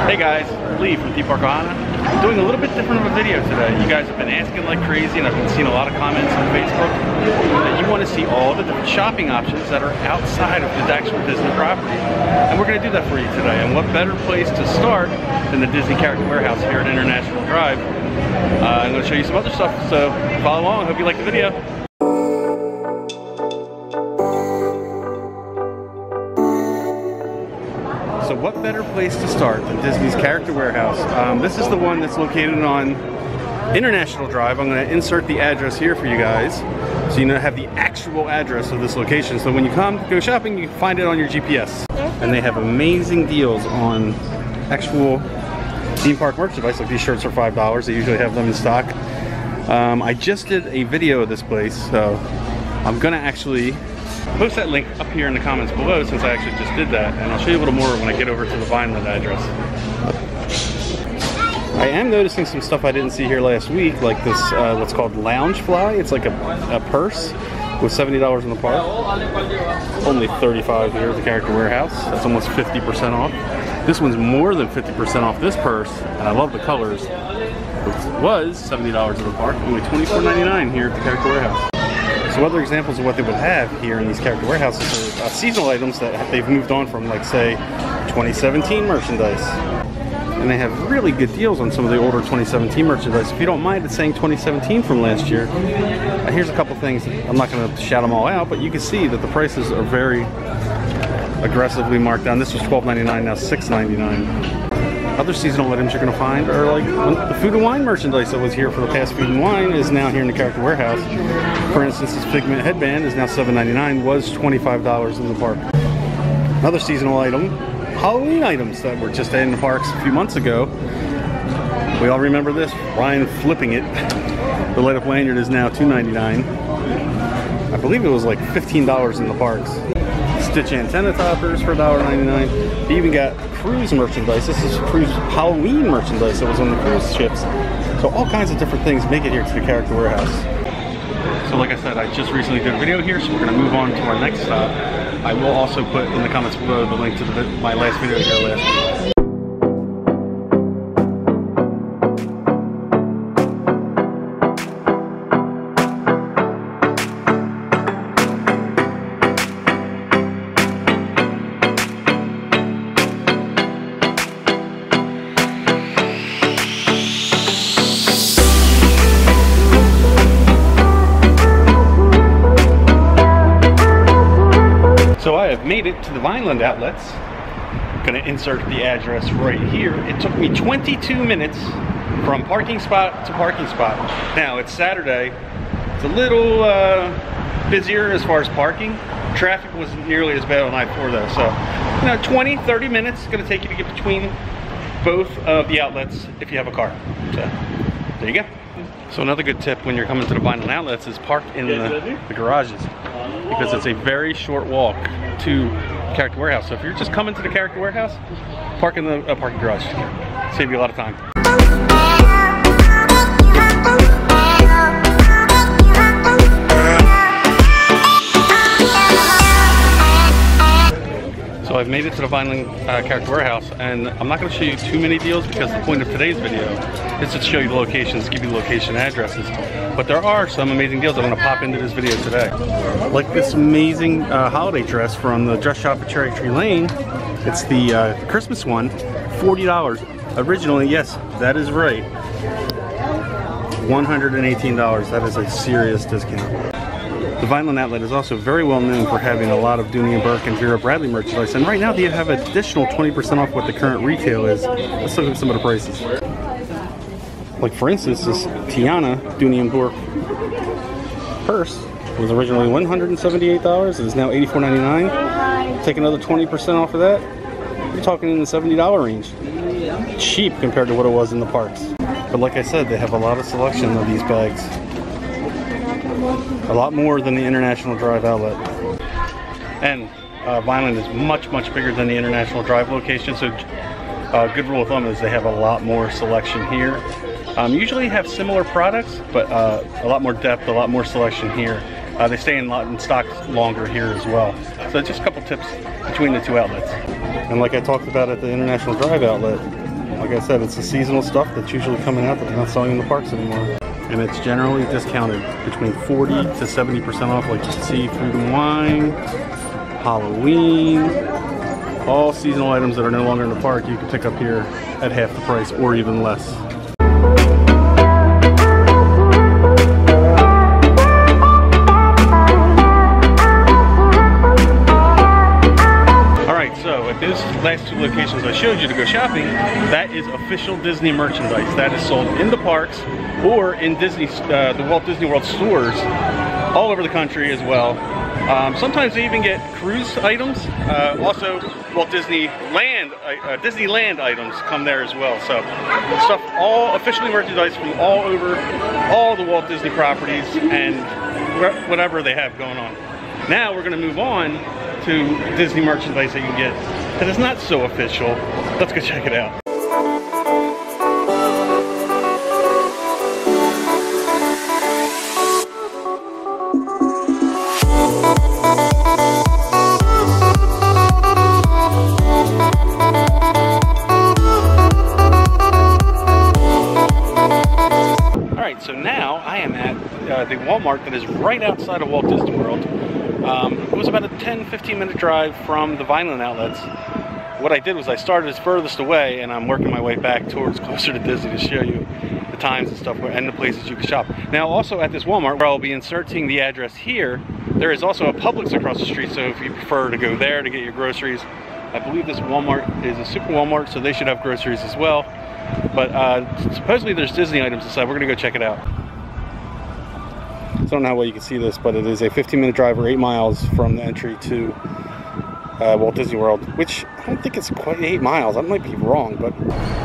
Hey guys, Lee from Theme Park Ohana. I'm doing a little bit different of a video today. You guys have been asking like crazy, and I've been seeing a lot of comments on Facebook that you want to see all the different shopping options that are outside of the actual Disney property. And we're going to do that for you today. And what better place to start than the Disney Character Warehouse here at International Drive. I'm going to show you some other stuff, so follow along. Hope you like the video. So what better place to start than Disney's Character Warehouse? This is the one that's located on International Drive. I'm going to insert the address here for you guys so you have the actual address of this location. So when you come to go shopping, you can find it on your GPS. And they have amazing deals on actual theme park merchandise, like these shirts are $5. They usually have them in stock. I just did a video of this place, so I'm going to actually post that link up here in the comments below, since I actually just did that, and I'll show you a little more when I get over to the Vineland address. I am noticing some stuff I didn't see here last week, like this what's called Lounge Fly. It's like a purse with $70 in the park. Only $35 here at the Character Warehouse. That's almost 50% off. This one's more than 50% off this purse, and I love the colors. It was $70 in the park, only $24.99 here at the Character Warehouse. So other examples of what they would have here in these Character Warehouses are seasonal items that they've moved on from, like say 2017 merchandise. And they have really good deals on some of the older 2017 merchandise. If you don't mind it saying 2017 from last year, here's a couple things. I'm not going to shout them all out, but you can see that the prices are very aggressively marked down. This was $12.99, now $6.99. Other seasonal items you're going to find are like the food and wine merchandise that was here for the past food and wine is now here in the Character Warehouse. For instance, this Figment headband is now $7.99, was $25 in the park. Another seasonal item, Halloween items that were just in the parks a few months ago. We all remember this, Ryan flipping it. The light up lanyard is now $2.99. I believe it was like $15 in the parks. Stitch antenna toppers for $1.99. They even got cruise merchandise. This is cruise Halloween merchandise that was on the cruise ships. So all kinds of different things make it here to the Character Warehouse. So like I said, I just recently did a video here, so we're going to move on to our next stop. I will also put in the comments below the link to my last video here last week. So I have made it to the Vineland outlets. I'm going to insert the address right here. It took me 22 minutes from parking spot to parking spot. Now it's Saturday. It's a little busier as far as parking. Traffic wasn't nearly as bad on I-4 though. So, 20, 30 minutes it's going to take you to get between both of the outlets if you have a car. So there you go. So another good tip when you're coming to the Vineland outlets is park in the garages, because it's a very short walk to Character Warehouse. So if you're just coming to the Character Warehouse, park in the parking garage. Save you a lot of time. So I've made it to the Vineland Character Warehouse, and I'm not going to show you too many deals because the point of today's video is to show you the locations, give you the location addresses. But there are some amazing deals I'm going to pop into this video today. Like this amazing holiday dress from the dress shop at Cherry Tree Lane. It's the Christmas one, $40. Originally, yes, that is right, $118. That is a serious discount. The Vineland outlet is also very well known for having a lot of Dooney & Bourke and Vera Bradley merchandise, and right now they have additional 20% off what the current retail is. Let's look at some of the prices. Like for instance, this Tiana Dooney & Bourke purse was originally $178. It is now $84.99. Take another 20% off of that, you're talking in the $70 range. Cheap compared to what it was in the parks. But like I said, they have a lot of selection of these bags. A lot more than the International Drive outlet. And Vineland is much, much bigger than the International Drive location, so good rule of thumb is they have a lot more selection here. Usually have similar products, but a lot more depth, a lot more selection here. They stay in stock longer here as well. So just a couple tips between the two outlets. And like I talked about at the International Drive outlet, Like I said, it's the seasonal stuff that's usually coming out that they're not selling in the parks anymore. And it's generally discounted between 40 to 70% off, like you can see, food and wine, Halloween, all seasonal items that are no longer in the park you can pick up here at half the price or even less. Those last two locations I showed you to go shopping, that is official Disney merchandise. That is sold in the parks or in the Walt Disney World stores all over the country as well. Sometimes they even get cruise items. Also, Walt Disneyland items come there as well. So stuff all officially merchandise from all over all the Walt Disney properties and whatever they have going on. Now we're going to move on to Disney merchandise that you can get that is not so official. Let's go check it out. Alright, so now I am at the Walmart that is right outside of Walt Disney World. It was about a 10-15 minute drive from the Vineland outlets. What I did was I started as furthest away and I'm working my way back towards closer to Disney to show you the times and stuff and the places you can shop. Now also at this Walmart, where I'll be inserting the address here, there is also a Publix across the street, so if you prefer to go there to get your groceries, I believe this Walmart is a super Walmart, so they should have groceries as well. But supposedly there's Disney items inside. We're gonna go check it out. I don't know how well you can see this, but it is a 15-minute drive or 8 miles from the entry to Walt Disney World, which I don't think it's quite 8 miles. I might be wrong, but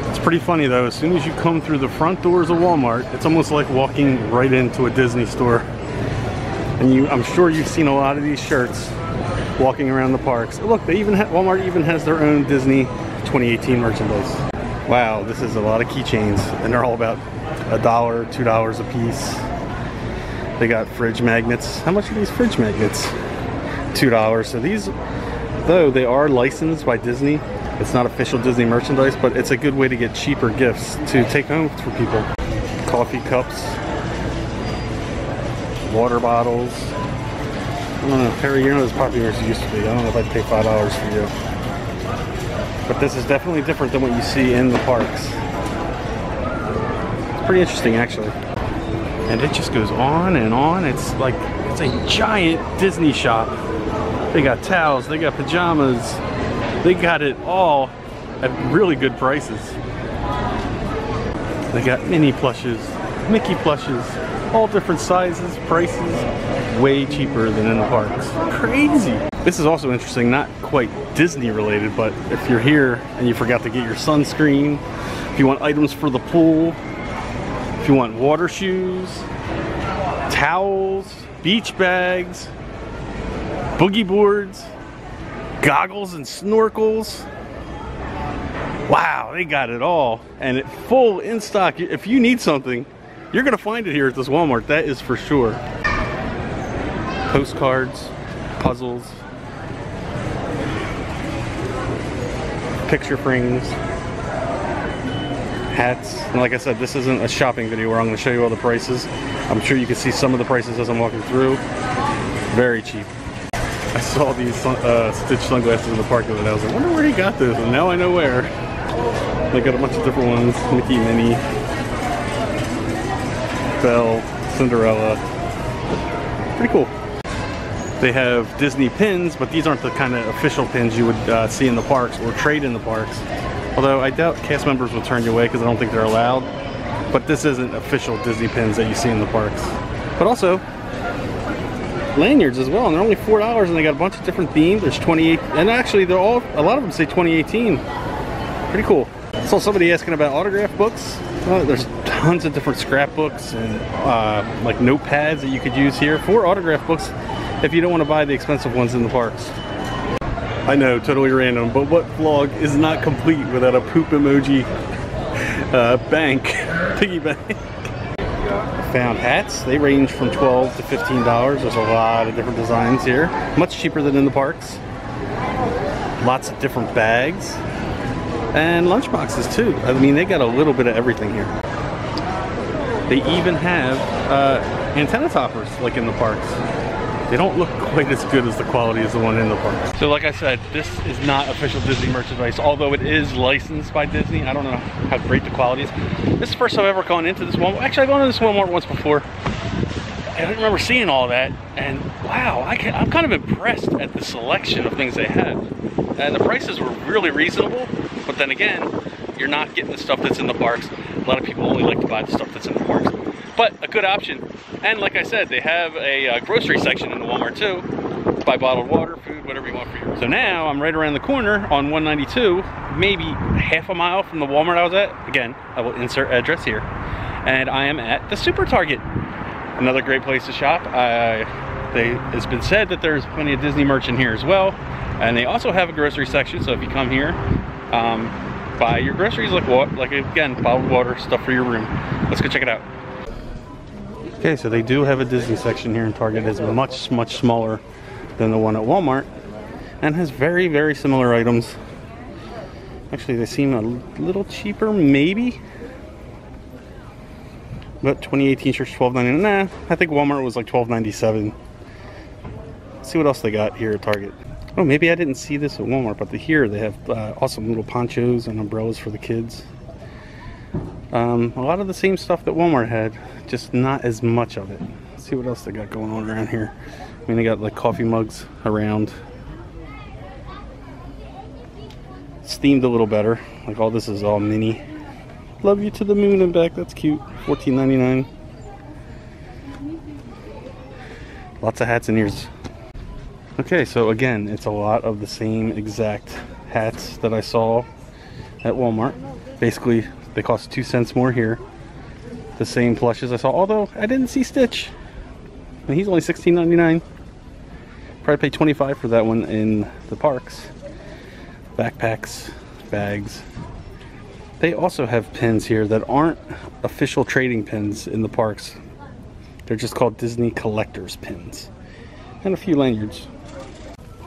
it's pretty funny though. As soon as you come through the front doors of Walmart, it's almost like walking right into a Disney store. And I'm sure you've seen a lot of these shirts walking around the parks. Look, they even Walmart even has their own Disney 2018 merchandise. Wow, this is a lot of keychains, and they're all about $1, $2 a piece. They got fridge magnets. How much are these fridge magnets? $2. So these, though they are licensed by Disney, it's not official Disney merchandise, but it's a good way to get cheaper gifts to take home for people. Coffee cups, water bottles. I don't know, Harry, you're not as popular as you used to be. I don't know if I'd pay $5 for you. But this is definitely different than what you see in the parks. It's pretty interesting, actually. And it just goes on and on. It's like, it's a giant Disney shop. They got towels, they got pajamas, they got it all at really good prices. They got Minnie plushes, Mickey plushes, all different sizes, prices, way cheaper than in the parks. Crazy. This is also interesting, not quite Disney related, but if you're here and you forgot to get your sunscreen, if you want items for the pool, if you want water shoes, towels, beach bags, boogie boards, goggles and snorkels. Wow, they got it all. And it full in stock. If you need something, you're gonna find it here at this Walmart, that is for sure. Postcards, puzzles, picture frames, hats. And like I said, this isn't a shopping video where I'm going to show you all the prices. I'm sure you can see some of the prices as I'm walking through. Very cheap. I saw these Stitch sunglasses in the park the other day. I was like, I wonder where he got those, and now I know where. They got a bunch of different ones. Mickey, Minnie, Belle, Cinderella. Pretty cool. They have Disney pins, but these aren't the kind of official pins you would see in the parks or trade in the parks. Although I doubt cast members will turn you away because I don't think they're allowed. But this isn't official Disney pins that you see in the parks. But also, lanyards as well, and they're only $4, and they got a bunch of different themes. There's 28, and actually they're all, a lot of them say 2018. Pretty cool. I saw somebody asking about autograph books. There's tons of different scrapbooks and like notepads that you could use here for autograph books if you don't want to buy the expensive ones in the parks. I know, totally random, but what vlog is not complete without a poop emoji bank, piggy bank? Found hats. They range from $12 to $15. There's a lot of different designs here. Much cheaper than in the parks. Lots of different bags. And lunchboxes too. I mean, they got a little bit of everything here. They even have antenna toppers like in the parks. They don't look quite as good as the quality as the one in the parks. So like I said, this is not official Disney merchandise, although it is licensed by Disney. I don't know how great the quality is. This is the first time I've ever gone into this Walmart. Actually, I've gone into this Walmart once before. I don't remember seeing all that, and wow, I'm kind of impressed at the selection of things they had. And the prices were really reasonable, but then again, you're not getting the stuff that's in the parks. A lot of people only like to buy the stuff that's in the parks. But a good option. And like I said, they have a grocery section in the Walmart too. Buy bottled water, food, whatever you want for your. So now I'm right around the corner on 192, maybe half a mile from the Walmart I was at. Again, I will insert address here. And I am at the Super Target. Another great place to shop. It's been said that there's plenty of Disney merch in here as well. And they also have a grocery section, so if you come here, buy your groceries like again, bottled water, stuff for your room. Let's go check it out. Okay, so they do have a Disney section here in Target. It's much, much smaller than the one at Walmart and has very, very similar items. Actually, they seem a little cheaper, maybe. But 2018 shirts, $12.99. Nah, I think Walmart was like $12.97. Let's see what else they got here at Target. Oh, maybe I didn't see this at Walmart, but here they have awesome little ponchos and umbrellas for the kids. A lot of the same stuff that Walmart had, just not as much of it. Let's see what else they got going on around here. I mean, they got like coffee mugs around. It's themed a little better. Like all this is all mini. Love you to the moon and back. That's cute. $14.99. Lots of hats and ears. Okay, so again, it's a lot of the same exact hats that I saw at Walmart. Basically, they cost 2 cents more here. The same plushes I saw, although I didn't see Stitch. And he's only $16.99. Probably pay $25 for that one in the parks. Backpacks, bags. They also have pins here that aren't official trading pins in the parks. They're just called Disney Collector's Pins. And a few lanyards.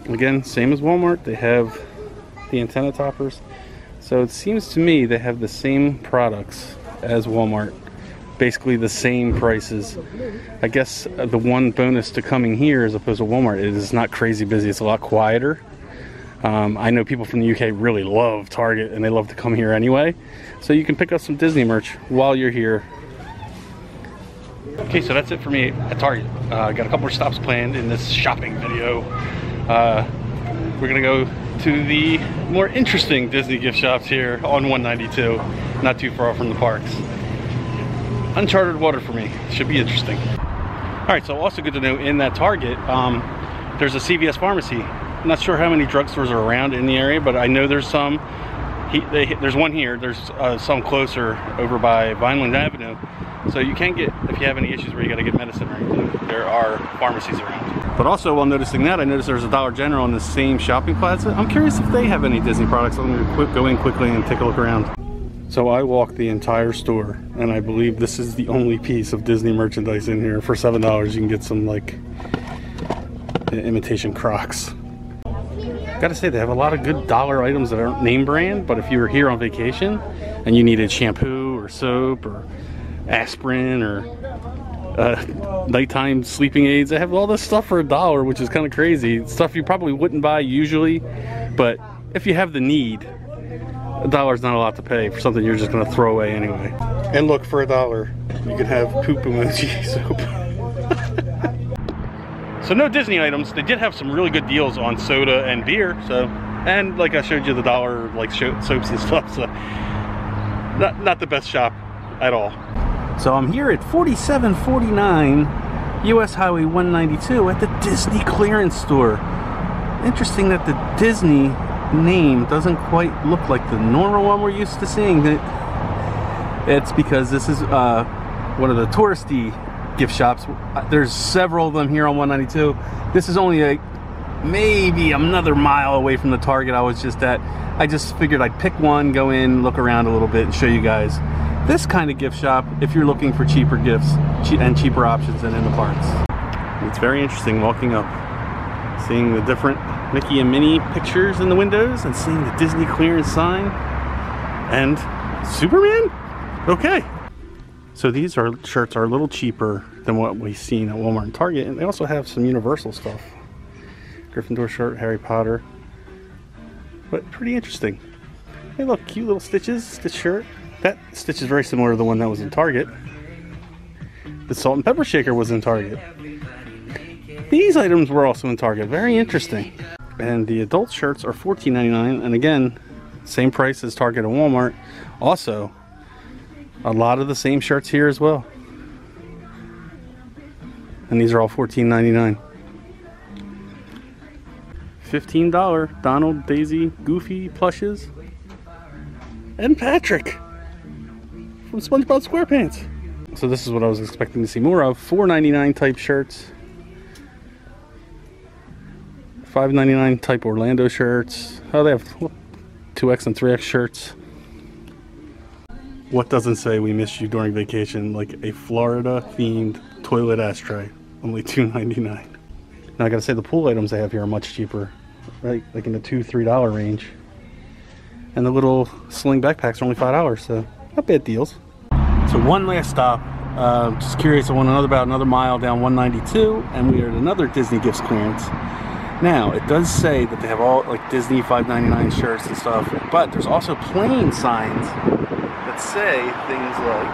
Again, same as Walmart, they have the antenna toppers. So it seems to me they have the same products as Walmart. Basically the same prices. I guess the one bonus to coming here as opposed to Walmart, it is not crazy busy, it's a lot quieter. I know people from the UK really love Target and they love to come here anyway. So you can pick up some Disney merch while you're here. Okay, so that's it for me at Target. I got a couple more stops planned in this shopping video. We're gonna go to the more interesting Disney gift shops here on 192, not too far from the parks. Uncharted water for me, should be interesting. All right, so also good to know in that Target, there's a CVS pharmacy. I'm not sure how many drugstores are around in the area, but I know there's some. There's one here, there's some closer over by Vineland Avenue. So you can get, if you have any issues where you gotta get medicine or anything, there are pharmacies around. But also while noticing that, I noticed there's a Dollar General in the same shopping plaza. I'm curious if they have any Disney products. I'm gonna go in quickly and take a look around. So I walked the entire store and I believe this is the only piece of Disney merchandise in here. For $7 you can get some like imitation Crocs. Gotta say, they have a lot of good dollar items that aren't name brand, but if you were here on vacation and you needed shampoo or soap or aspirin or nighttime sleeping aids, they have all this stuff for $1, which is kind of crazy. Stuff you probably wouldn't buy usually, but if you have the need, $1's not a lot to pay for something you're just gonna throw away anyway. And look, for $1 you can have poop emoji soap. So no Disney items. They did have some really good deals on soda and beer, so, and like I showed you the $1 like soaps and stuff, so not the best shop at all. So I'm here at 4749 US Highway 192 at the Disney clearance store. Interesting that the Disney name doesn't quite look like the normal one we're used to seeing. It's because this is one of the touristy gift shops. There's several of them here on 192. This is only maybe another mile away from the Target I was just at. I just figured I'd pick one, go in, look around a little bit, and show you guys this kind of gift shop if you're looking for cheaper gifts and cheaper options than in the parks. It's very interesting walking up, seeing the different Mickey and Minnie pictures in the windows and seeing the Disney clearance sign. and Superman? Okay. So these shirts are a little cheaper than what we've seen at Walmart and Target, and they also have some Universal stuff. Gryffindor shirt, Harry Potter. But pretty interesting. Hey look, cute little stitches, Stitch shirt. That stitch is very similar to the one that was in Target. The salt and pepper shaker was in Target. These items were also in Target, very interesting. And the adult shirts are $14.99, and again, same price as Target and Walmart. Also, a lot of the same shirts here as well. And these are all $14.99. $15 Donald, Daisy, Goofy plushes. And Patrick from SpongeBob SquarePants. So this is what I was expecting to see more of. $4.99 type shirts. $5.99 type Orlando shirts. Oh, they have 2X and 3X shirts. What doesn't say we missed you during vacation? Like a Florida themed toilet ashtray. Only $2.99. Now I gotta say the pool items they have here are much cheaper. Right? Like in the $2–3 range. And the little sling backpacks are only $5, so not bad deals. So one last stop. Just curious, I went about another mile down 192, and we are at another Disney Gifts clearance. Now, it does say that they have all like Disney $5.99 shirts and stuff, but there's also plain signs that say things like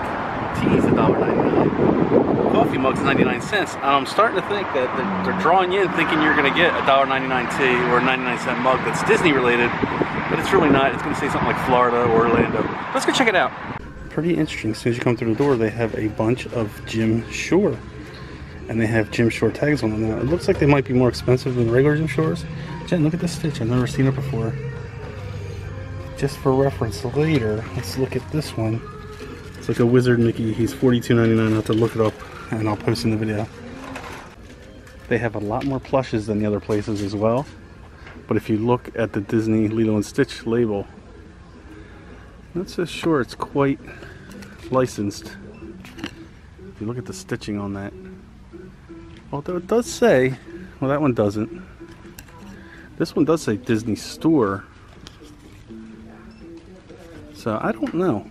teas $1.99, coffee mugs 99 cents. And I'm starting to think that they're drawing you in thinking you're going to get a $1.99 tea or a 99-cent mug that's Disney related, but it's really not. It's going to say something like Florida or Orlando. Let's go check it out. Pretty interesting. As soon as you come through the door, they have a bunch of Jim Shore. And they have Jim Shore tags on them now. It looks like they might be more expensive than the regular Jim Shores. Jen, look at this stitch. I've never seen it before. Just for reference later, let's look at this one. It's like a Wizard Mickey. He's $42.99. I'll have to look it up and I'll post in the video. They have a lot more plushes than the other places as well. But if you look at the Disney Lilo and Stitch label, not so sure it's quite licensed. If you look at the stitching on that. Although it does say, well, that one doesn't. This one does say Disney Store. So I don't know.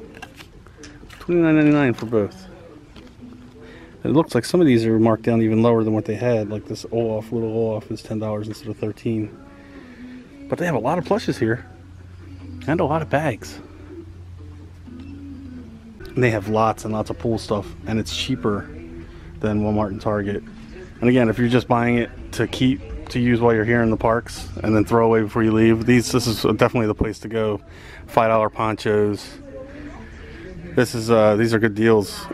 $29.99 for both. It looks like some of these are marked down even lower than what they had. Like this Olaf, little Olaf is $10 instead of $13. But they have a lot of plushes here. And a lot of bags. And they have lots and lots of pool stuff. And it's cheaper than Walmart and Target. And again, if you're just buying it to use while you're here in the parks and then throw away before you leave, this is definitely the place to go. $5 ponchos. These are good deals.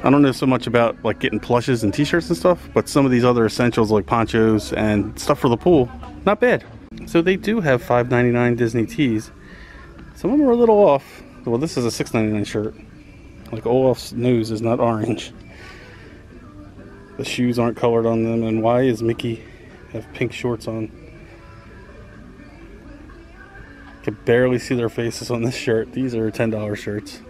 I don't know so much about like getting plushes and t-shirts and stuff, but some of these other essentials like ponchos and stuff for the pool, not bad. So they do have $5.99 Disney tees. Some of them are a little off. Well, this is a $6.99 shirt. Like Olaf's nose is not orange. The shoes aren't colored on them, and why is Mickey have pink shorts on? Can barely see their faces on this shirt. These are $10 shirts.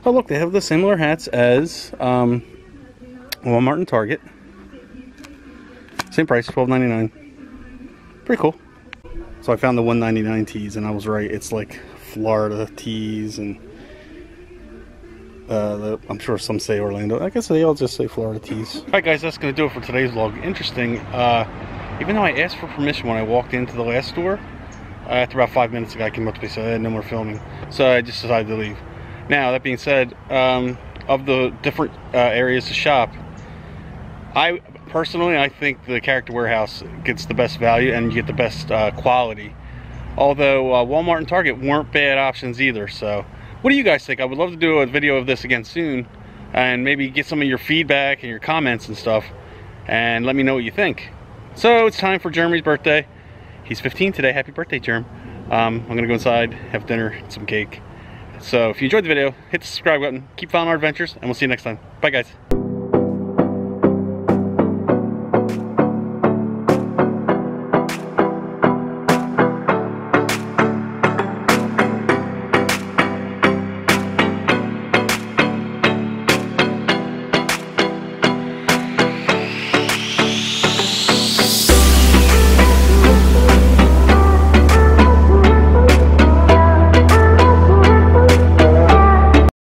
Oh look, they have the similar hats as Walmart and Target. Same price, $12.99. Pretty cool. So I found the $1.99 tees, and I was right. It's like Florida tees, and I'm sure some say Orlando. I guess they all just say Florida tees. Alright guys, that's going to do it for today's vlog. Interesting, even though I asked for permission when I walked into the last store, after about 5 minutes the guy came up to me and said, no more filming. So I just decided to leave. Now, that being said, of the different areas to shop, I think the Character Warehouse gets the best value and you get the best quality. Although Walmart and Target weren't bad options either. So what do you guys think? I would love to do a video of this again soon and maybe get some of your feedback and your comments and stuff and let me know what you think. So it's time for Jeremy's birthday. He's 15 today. Happy birthday, Jerem. I'm gonna go inside, have dinner, and some cake. So if you enjoyed the video, hit the subscribe button, keep following our adventures, and we'll see you next time. Bye guys.